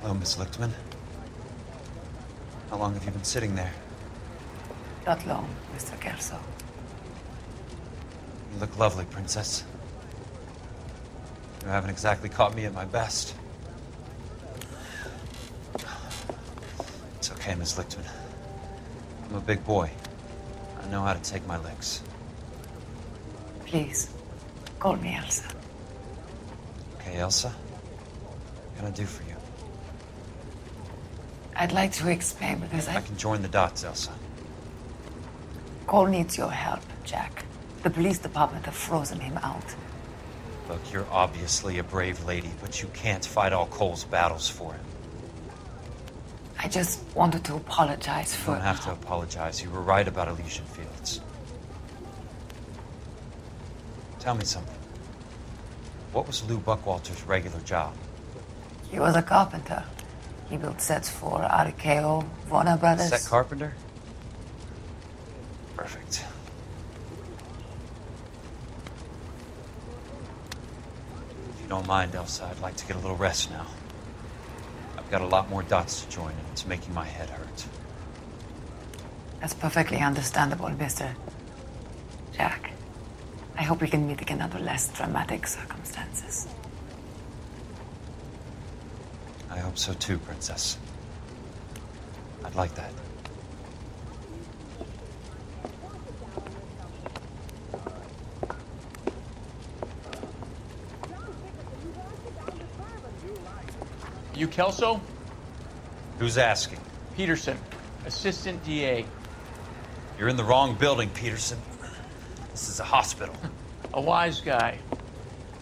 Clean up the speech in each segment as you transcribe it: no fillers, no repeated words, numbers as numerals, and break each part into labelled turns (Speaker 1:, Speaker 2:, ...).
Speaker 1: Hello, Miss Lichtman. How long have you been sitting there?
Speaker 2: Not long, Mr. Kelso.
Speaker 1: You look lovely, Princess. You haven't exactly caught me at my best. It's okay, Miss Lichtman. I'm a big boy. I know how to take my licks.
Speaker 2: Please, call me Elsa.
Speaker 1: Okay, Elsa? What can I do for you?
Speaker 2: I'd like to explain because
Speaker 1: I can join the dots, Elsa.
Speaker 2: Cole needs your help, Jack. The police department have frozen him out.
Speaker 1: Look, you're obviously a brave lady, but you can't fight all Cole's battles for him.
Speaker 2: I just wanted to apologize for...
Speaker 1: You don't have to apologize. You were right about Elysian Fields. Tell me something. What was Lou Buckwalter's regular job?
Speaker 2: He was a carpenter. He built sets for RKO, Warner Brothers.
Speaker 1: Set carpenter? Perfect. If you don't mind, Elsa, I'd like to get a little rest now. I've got a lot more dots to join, and it's making my head hurt.
Speaker 2: That's perfectly understandable, Mr. Jack. I hope we can meet again under less dramatic circumstances.
Speaker 1: I hope so too, Princess. I'd like that.
Speaker 3: You Kelso?
Speaker 1: Who's asking?
Speaker 3: Peterson, assistant DA.
Speaker 1: You're in the wrong building, Peterson. This is a hospital.
Speaker 3: A wise guy.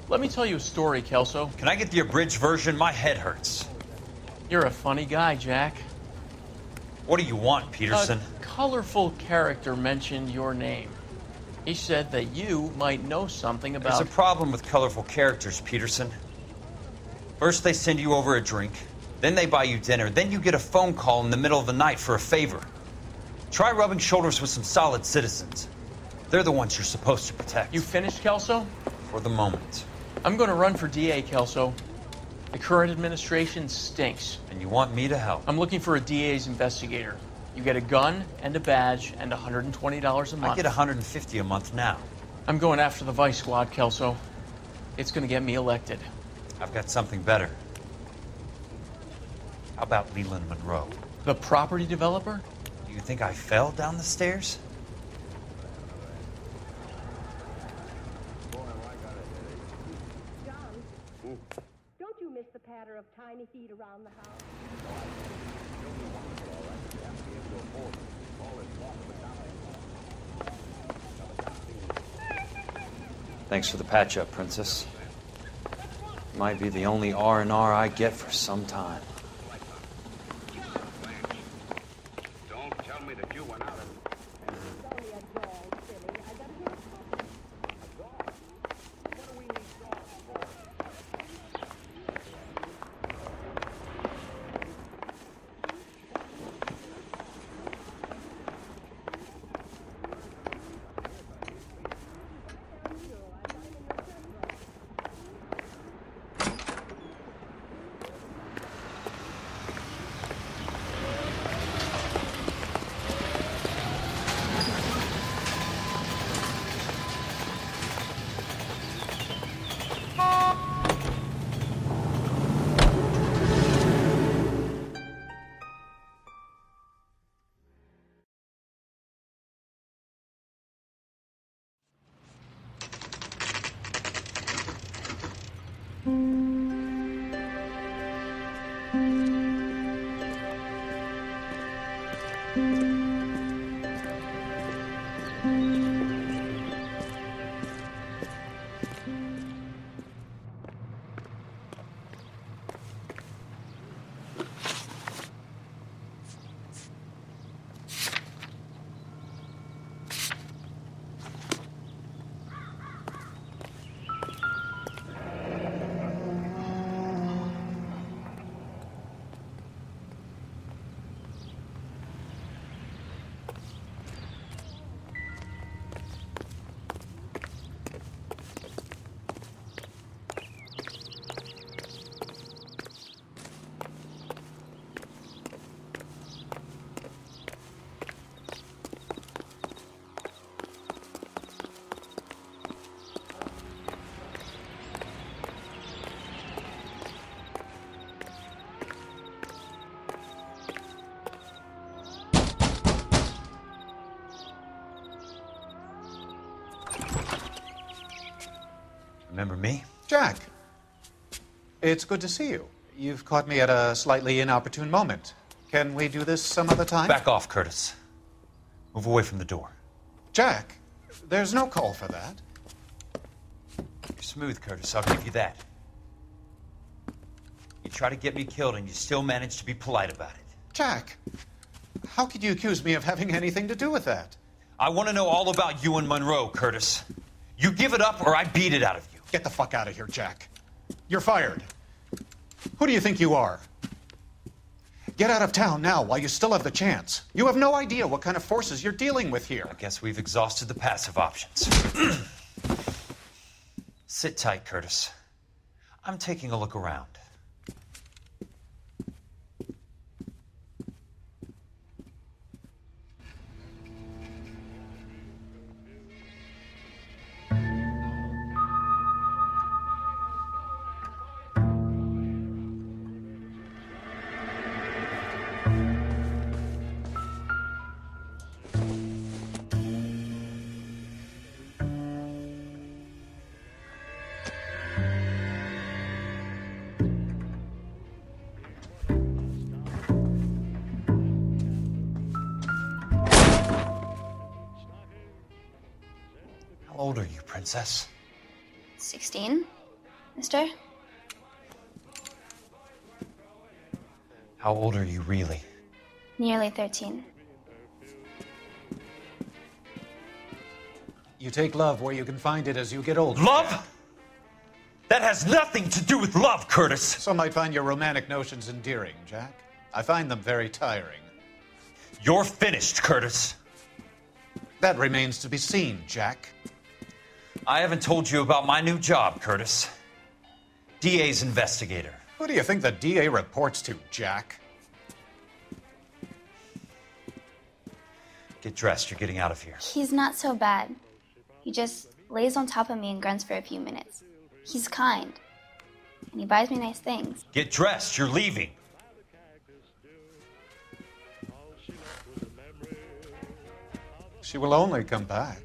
Speaker 3: Let me tell you a story, Kelso.
Speaker 1: Can I get the abridged version? My head hurts.
Speaker 3: You're a funny guy, Jack.
Speaker 1: What do you want, Peterson?
Speaker 3: A colorful character mentioned your name. He said that you might know something about...
Speaker 1: There's a problem with colorful characters, Peterson. First they send you over a drink, then they buy you dinner, then you get a phone call in the middle of the night for a favor. Try rubbing shoulders with some solid citizens. They're the ones you're supposed to protect.
Speaker 3: You finished, Kelso?
Speaker 1: For the moment.
Speaker 3: I'm going to run for DA, Kelso. The current administration stinks.
Speaker 1: And you want me to help?
Speaker 3: I'm looking for a DA's investigator. You get a gun and a badge and $120 a month.
Speaker 1: I get $150 a month now.
Speaker 3: I'm going after the Vice Squad, Kelso. It's going to get me elected.
Speaker 1: I've got something better. How about Leland Monroe?
Speaker 3: The property developer?
Speaker 1: Do you think I fell down the stairs?
Speaker 4: Don't you miss the patter of tiny feet around the house?
Speaker 1: Thanks for the patch-up, Princess. Might be the only R&R I get for some time.
Speaker 5: Don't tell me that you went out and...
Speaker 4: It's only a dog, silly. I got a little puppy. A dog? What do we need dogs for?
Speaker 1: Remember me?
Speaker 6: Jack, it's good to see you. You've caught me at a slightly inopportune moment. Can we do this some other time?
Speaker 1: Back off, Curtis. Move away from the door.
Speaker 6: Jack, there's no call for that.
Speaker 1: You're smooth, Curtis. I'll give you that. You try to get me killed and you still manage to be polite about it.
Speaker 6: Jack, how could you accuse me of having anything to do with that?
Speaker 1: I want to know all about you and Monroe, Curtis. You give it up or I beat it out of you.
Speaker 6: Get the fuck out of here, Jack. You're fired. Who do you think you are? Get out of town now while you still have the chance. You have no idea what kind of forces you're dealing with here.
Speaker 1: I guess we've exhausted the passive options. Sit tight, Curtis. I'm taking a look around. How old are you, Princess?
Speaker 7: 16, mister?
Speaker 1: How old are you really?
Speaker 7: Nearly 13.
Speaker 6: You take love where you can find it as you get older.
Speaker 1: Love? That has nothing to do with love, Curtis.
Speaker 6: Some might find your romantic notions endearing, Jack. I find them very tiring.
Speaker 1: You're finished, Curtis.
Speaker 6: That remains to be seen, Jack.
Speaker 1: I haven't told you about my new job, Curtis. DA's investigator.
Speaker 6: Who do you think the DA reports to, Jack?
Speaker 1: Get dressed, you're getting out of here.
Speaker 7: He's not so bad. He just lays on top of me and grunts for a few minutes. He's kind. And he buys me nice things.
Speaker 1: Get dressed, you're leaving.
Speaker 6: She will only come back.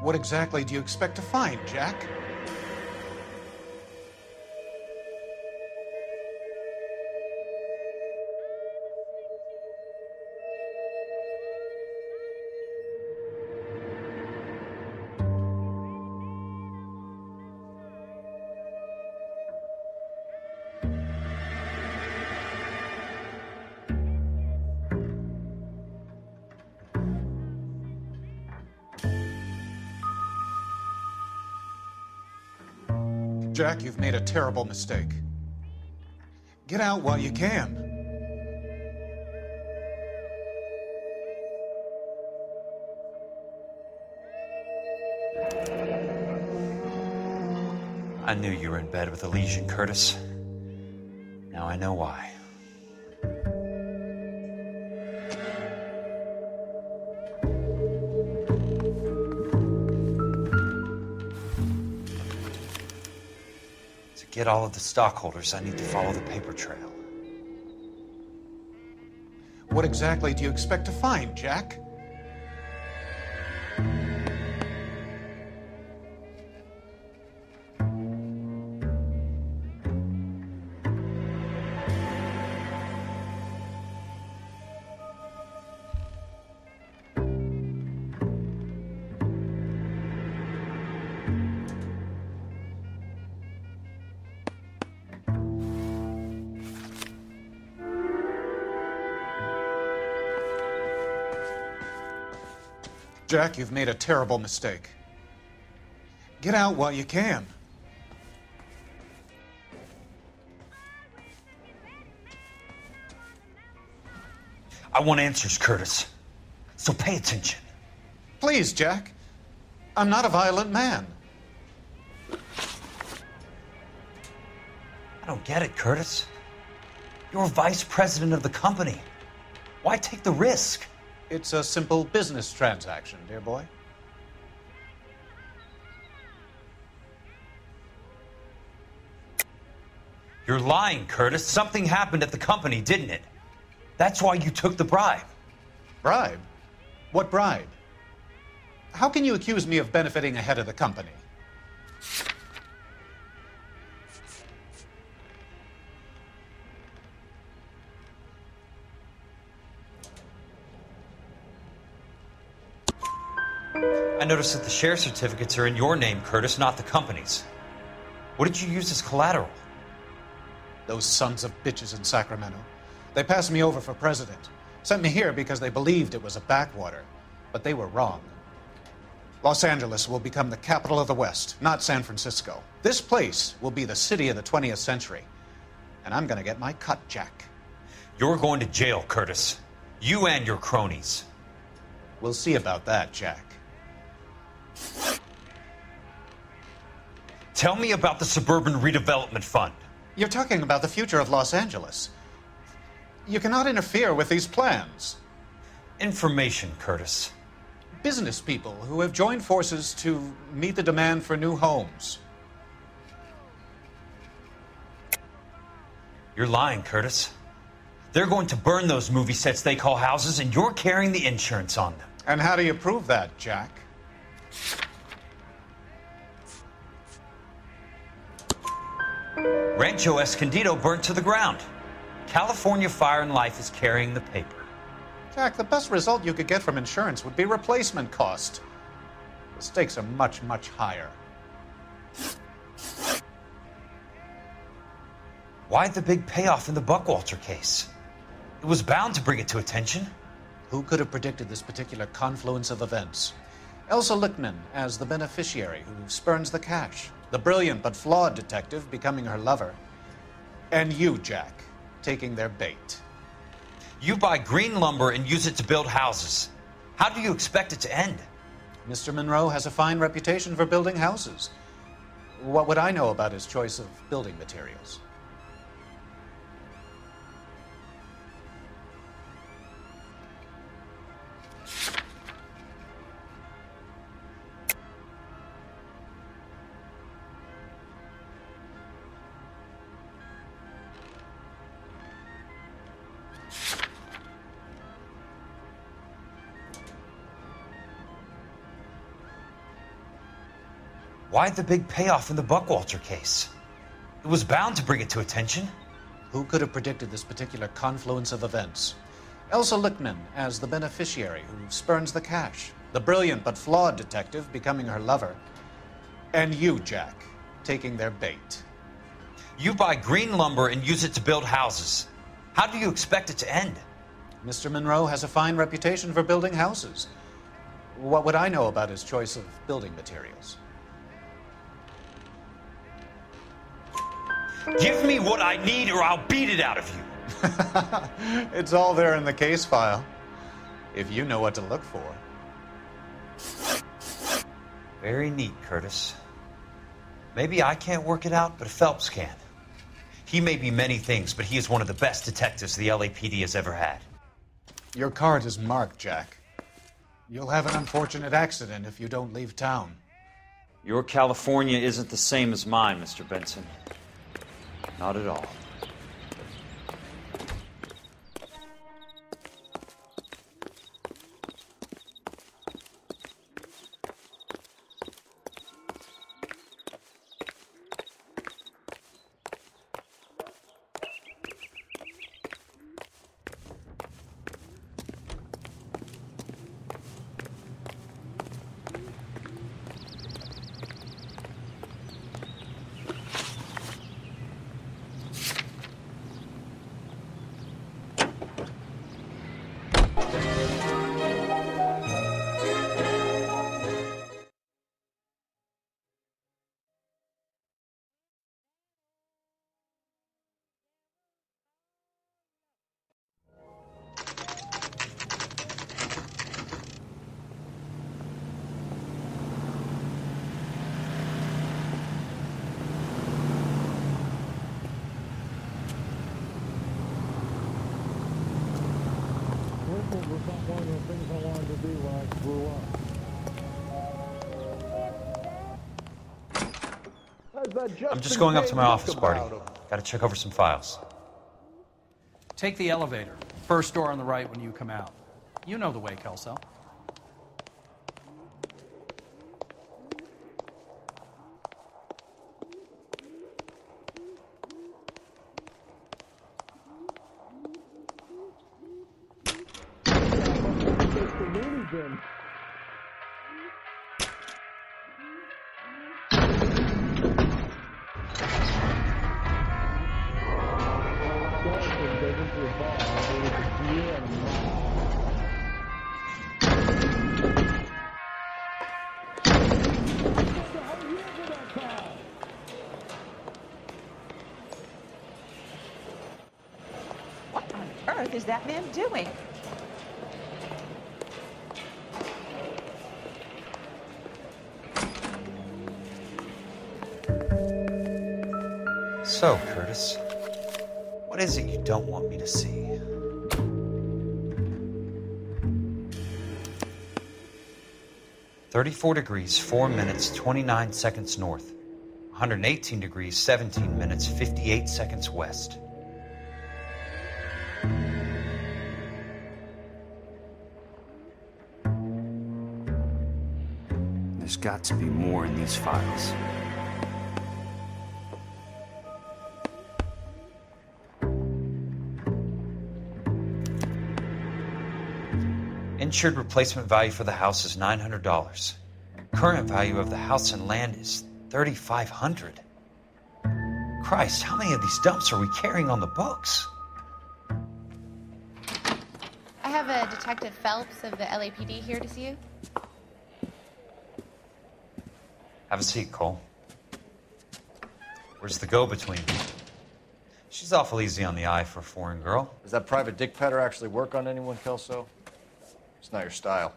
Speaker 6: What exactly do you expect to find, Jack? Jack, you've made a terrible mistake. Get out while you can.
Speaker 1: I knew you were in bed with a lesion, Curtis. Now I know why. To get all of the stockholders, I need to follow the paper trail.
Speaker 6: What exactly do you expect to find, Jack? Jack, you've made a terrible mistake. Get out while you can.
Speaker 1: I want answers, Curtis. So pay attention.
Speaker 6: Please, Jack. I'm not a violent man.
Speaker 1: I don't get it, Curtis. You're vice president of the company. Why take the risk?
Speaker 6: It's a simple business transaction, dear boy.
Speaker 1: You're lying, Curtis. Something happened at the company, didn't it? That's why you took the bribe.
Speaker 6: Bribe? What bribe? How can you accuse me of benefiting ahead of the company?
Speaker 1: I noticed that the share certificates are in your name, Curtis, not the company's. What did you use as collateral?
Speaker 6: Those sons of bitches in Sacramento. They passed me over for president. Sent me here because they believed it was a backwater. But they were wrong. Los Angeles will become the capital of the West, not San Francisco. This place will be the city of the 20th century. And I'm gonna get my cut, Jack.
Speaker 1: You're going to jail, Curtis. You and your cronies.
Speaker 6: We'll see about that, Jack.
Speaker 1: Tell me about the Suburban Redevelopment Fund.
Speaker 6: You're talking about the future of Los Angeles. You cannot interfere with these plans.
Speaker 1: Information, Curtis.
Speaker 6: Business people who have joined forces to meet the demand for new homes.
Speaker 1: You're lying, Curtis. They're going to burn those movie sets they call houses, and you're carrying the insurance on them.
Speaker 6: And how do you prove that, Jack?
Speaker 1: Rancho Escondido burnt to the ground. California Fire and Life is carrying the paper.
Speaker 6: Jack, the best result you could get from insurance would be replacement cost. The stakes are much, much higher.
Speaker 1: Why the big payoff in the Buckwalter case? It was bound to bring it to attention.
Speaker 6: Who could have predicted this particular confluence of events? Elsa Lichtman as the beneficiary who spurns the cash. The brilliant but flawed detective becoming her lover. And you, Jack, taking their bait.
Speaker 1: You buy green lumber and use it to build houses. How do you expect it to end?
Speaker 6: Mr. Monroe has a fine reputation for building houses. What would I know about his choice of building materials?
Speaker 1: Why the big payoff in the Buckwalter case? It was bound to bring it to attention.
Speaker 6: Who could have predicted this particular confluence of events? Elsa Lichtman as the beneficiary who spurns the cash. The brilliant but flawed detective becoming her lover. And you, Jack, taking their bait.
Speaker 1: You buy green lumber and use it to build houses. How do you expect it to end?
Speaker 6: Mr. Monroe has a fine reputation for building houses. What would I know about his choice of building materials?
Speaker 1: Give me what I need or I'll beat it out of you.
Speaker 6: It's all there in the case file, if you know what to look for.
Speaker 1: Very neat, Curtis. Maybe I can't work it out, but Phelps can. He may be many things, but he is one of the best detectives the LAPD has ever had.
Speaker 6: Your card is marked, Jack. You'll have an unfortunate accident if you don't leave town.
Speaker 8: Your California isn't the same as mine, Mr. Benson. Not at all.
Speaker 1: I'm just going up to my office, Barty. Gotta check over some files.
Speaker 9: Take the elevator. First door on the right when you come out. You know the way, Kelso.
Speaker 10: What on earth is that man doing?
Speaker 1: So, Curtis, what is it you don't want me to see? (34 degrees, 4 minutes, 29 seconds north. 118 degrees, 17 minutes, 58 seconds west.
Speaker 11: There's got to be more in these files.
Speaker 1: Insured replacement value for the house is $900. Current value of the house and land is $3,500. Christ, how many of these dumps are we carrying on the books?
Speaker 12: I have a Detective Phelps of the LAPD here to see you.
Speaker 1: Have a seat, Cole. Where's the go-between? She's awful easy on the eye for a foreign girl.
Speaker 13: Does that private dick petter actually work on anyone, Kelso? It's not your style.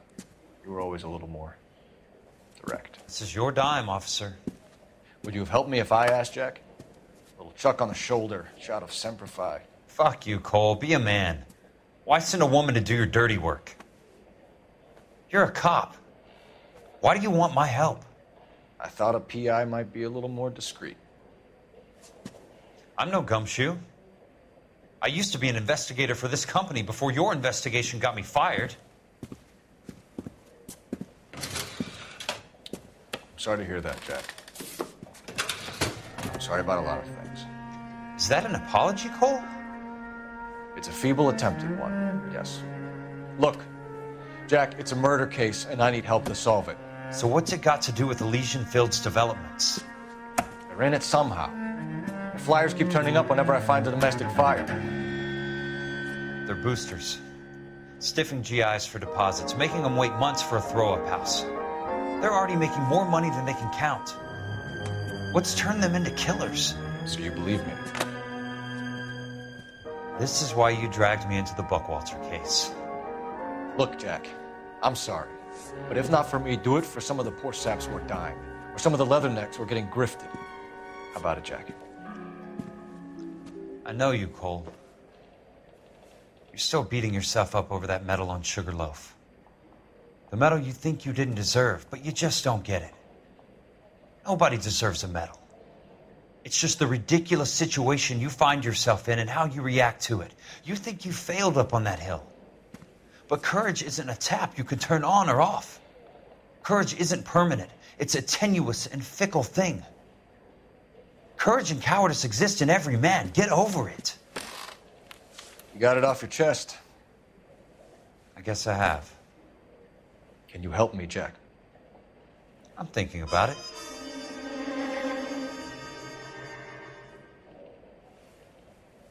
Speaker 13: You were always a little more direct.
Speaker 1: This is your dime, officer.
Speaker 13: Would you have helped me if I asked, Jack? A little chuck on the shoulder, shot of Semper Fi.
Speaker 1: Fuck you, Cole. Be a man. Why send a woman to do your dirty work? You're a cop. Why do you want my help?
Speaker 13: I thought a PI might be a little more discreet.
Speaker 1: I'm no gumshoe. I used to be an investigator for this company before your investigation got me fired.
Speaker 13: Sorry to hear that, Jack. I'm sorry about a lot of things.
Speaker 1: Is that an apology, Cole?
Speaker 13: It's a feeble attempt at one, yes. Look, Jack, it's a murder case, and I need help to solve it.
Speaker 1: So what's it got to do with Elysian Fields developments?
Speaker 13: They're in it somehow. The flyers keep turning up whenever I find a domestic fire.
Speaker 1: They're boosters. Stiffing GIs for deposits, making them wait months for a throw-up house. They're already making more money than they can count. What's turned them into killers?
Speaker 13: So you believe me?
Speaker 1: This is why you dragged me into the Buckwalter case.
Speaker 13: Look, Jack, I'm sorry. But if not for me, do it for some of the poor saps who are dying. Or some of the leathernecks who are getting grifted. How about it, Jack?
Speaker 1: I know you, Cole. You're still beating yourself up over that medal on Sugarloaf. The medal you think you didn't deserve, but you just don't get it. Nobody deserves a medal. It's just the ridiculous situation you find yourself in and how you react to it. You think you failed up on that hill. But courage isn't a tap you can turn on or off. Courage isn't permanent. It's a tenuous and fickle thing. Courage and cowardice exist in every man. Get over it.
Speaker 13: You got it off your chest.
Speaker 1: I guess I have.
Speaker 13: Can you help me, Jack?
Speaker 1: I'm thinking about it.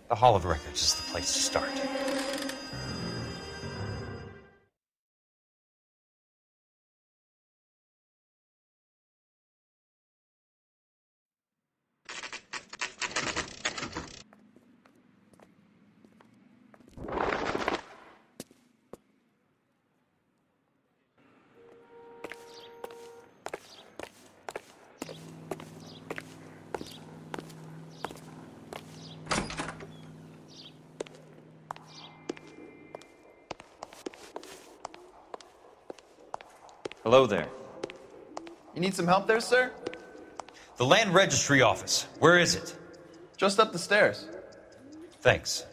Speaker 1: The Hall of Records is the place to start.
Speaker 8: Hello there.
Speaker 14: You need some help there, sir?
Speaker 1: The land registry office. Where is it?
Speaker 14: Just up the stairs.
Speaker 1: Thanks.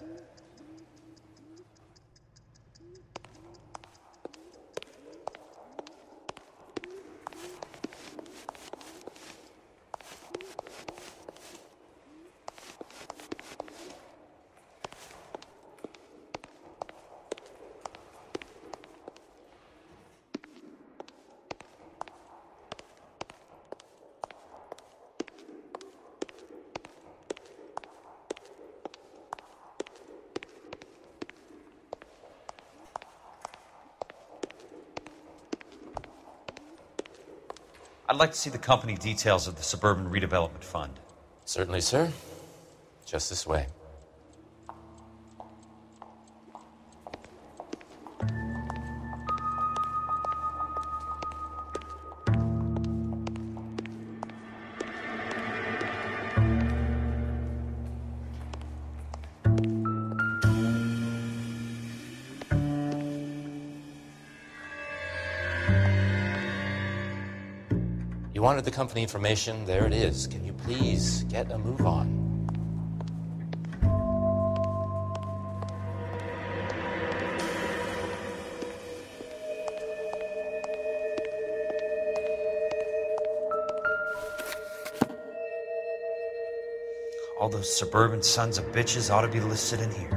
Speaker 1: I'd like to see the company details of the Suburban Redevelopment Fund.
Speaker 15: Certainly, sir. Just this way. You wanted the company information, there it is. Can you please get a move on?
Speaker 1: All those suburban sons of bitches ought to be listed in here.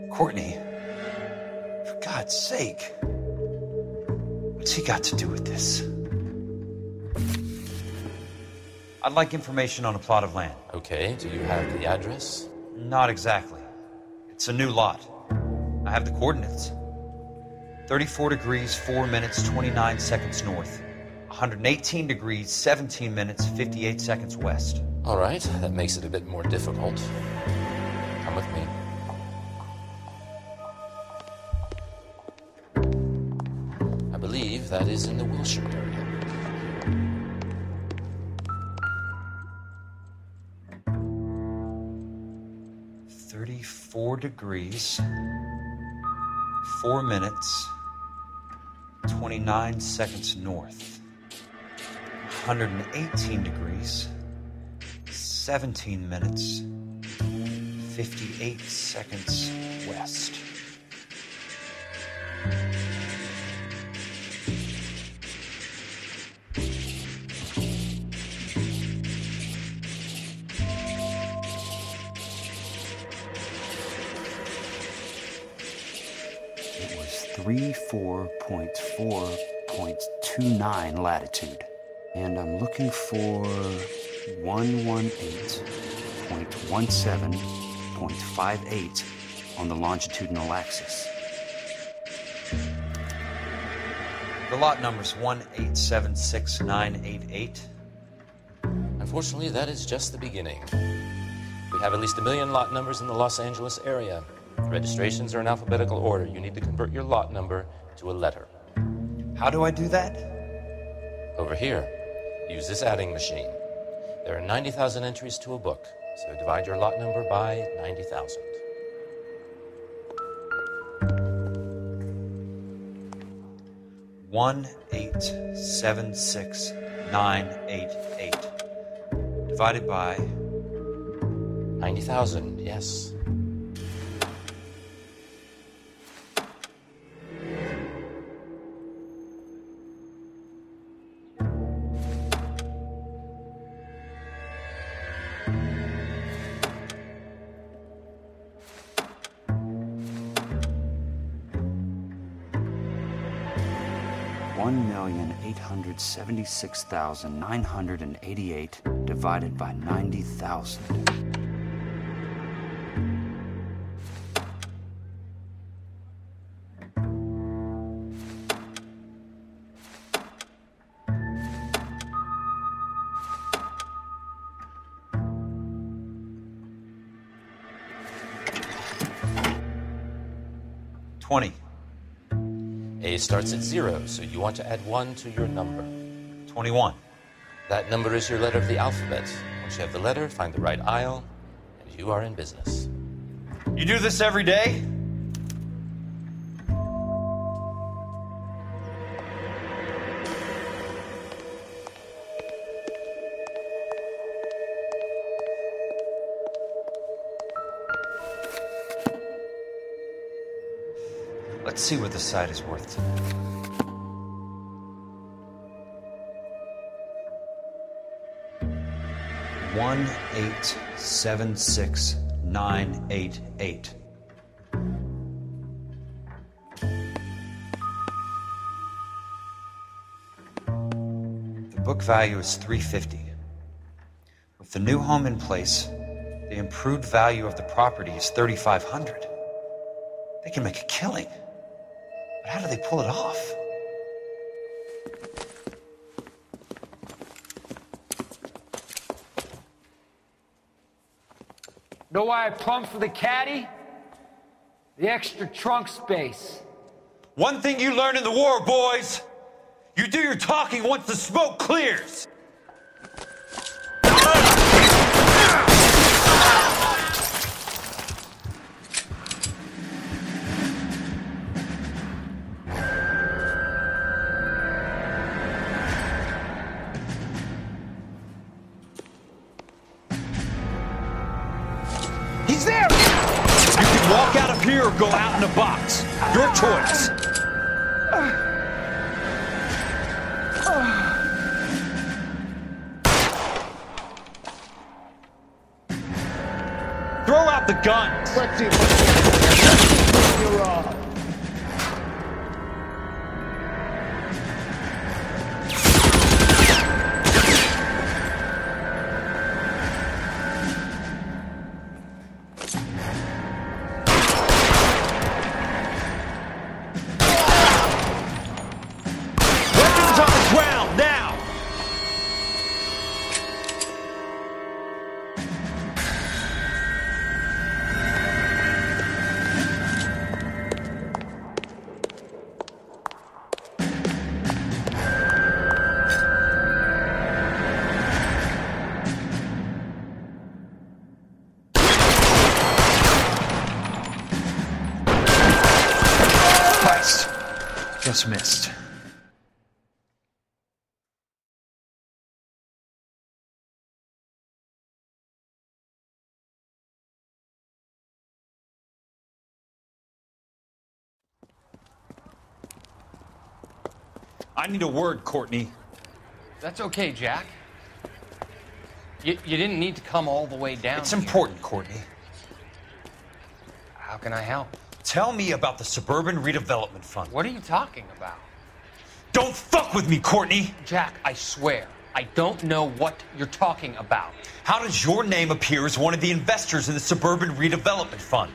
Speaker 1: Courtney, for God's sake, what's he got to do with this? I'd like information on a plot of land.
Speaker 15: Okay, do you have the address?
Speaker 1: Not exactly. It's a new lot. I have the coordinates. 34 degrees, 4 minutes, 29 seconds north. 118 degrees, 17 minutes, 58 seconds west.
Speaker 15: All right, that makes it a bit more difficult. Come with me. I believe that is in the Wilshire area.
Speaker 1: .34 degrees, 4 minutes, 29 seconds north. 118 degrees, 17 minutes, 58 seconds west.
Speaker 11: It was 34.4.29 latitude. And I'm looking for 118.17.58 on the longitudinal axis.
Speaker 1: The lot number's 1876988.
Speaker 15: Unfortunately, that is just the beginning. We have at least 1 million lot numbers in the Los Angeles area. Registrations are in alphabetical order. You need to convert your lot number to a letter.
Speaker 1: How do I do that?
Speaker 15: Over here. Use this adding machine. There are 90,000 entries to a book, so divide your lot number by 90,000.
Speaker 1: $1,876,988 divided by
Speaker 15: 90,000. Yes.
Speaker 11: $1,876,988 divided by 90,000.
Speaker 1: 20.
Speaker 15: A starts at 0, so you want to add 1 to your number.
Speaker 1: 21.
Speaker 15: That number is your letter of the alphabet. Once you have the letter, find the right aisle, and you are in business.
Speaker 1: You do this every day? Let's see what the site is worth tonight. $1,876,988. The book value is $350. With the new home in place, the improved value of the property is $3,500. They can make a killing. But how do they pull it off?
Speaker 16: Know why I plumbed for the caddy? The extra trunk space.
Speaker 1: One thing you learn in the war, boys. You do your talking once the smoke clears.
Speaker 16: He's there!
Speaker 1: You can walk out of here or go out in a box. Your choice. Throw out the guns.
Speaker 16: Let's see if you're wrong.
Speaker 1: Weapons on the ground now. Christ. Just missed. I need a word, Courtney.
Speaker 3: That's okay, Jack. You didn't need to come all the way down.
Speaker 1: It's important, Courtney.
Speaker 3: How can I help?
Speaker 1: Tell me about the Suburban Redevelopment Fund.
Speaker 3: What are you talking about?
Speaker 1: Don't fuck with me, Courtney!
Speaker 3: Jack, I swear, I don't know what you're talking about.
Speaker 1: How does your name appear as one of the investors in the Suburban Redevelopment Fund?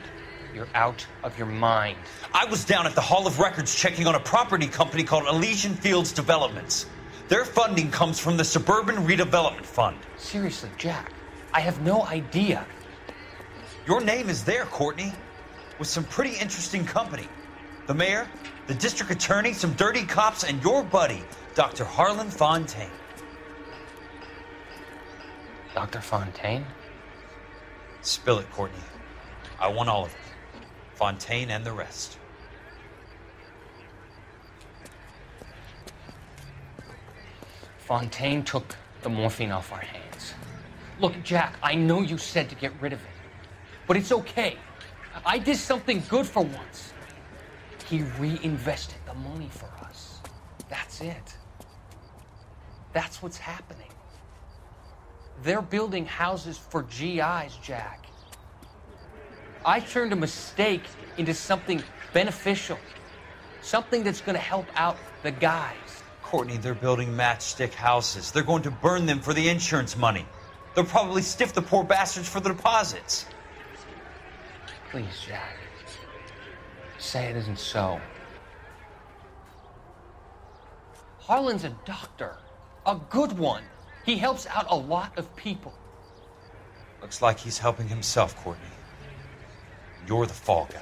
Speaker 3: You're out of your mind.
Speaker 1: I was down at the Hall of Records checking on a property company called Elysian Fields Developments. Their funding comes from the Suburban Redevelopment Fund.
Speaker 3: Seriously, Jack, I have no idea.
Speaker 1: Your name is there, Courtney, with some pretty interesting company. The mayor, the district attorney, some dirty cops, and your buddy, Dr. Harlan Fontaine.
Speaker 3: Dr. Fontaine?
Speaker 1: Spill it, Courtney. I want all of it. Fontaine and the rest.
Speaker 3: Fontaine took the morphine off our hands. Look, Jack, I know you said to get rid of it, but it's okay. I did something good for once. He reinvested the money for us. That's it. That's what's happening. They're building houses for GIs, Jack. I turned a mistake into something beneficial, something that's going to help out the guys.
Speaker 1: Courtney, they're building matchstick houses. They're going to burn them for the insurance money. They'll probably stiff the poor bastards for the deposits.
Speaker 3: Please, Jack. Say it isn't so. Harlan's a doctor. A good one. He helps out a lot of people.
Speaker 1: Looks like he's helping himself, Courtney. You're the fall guy.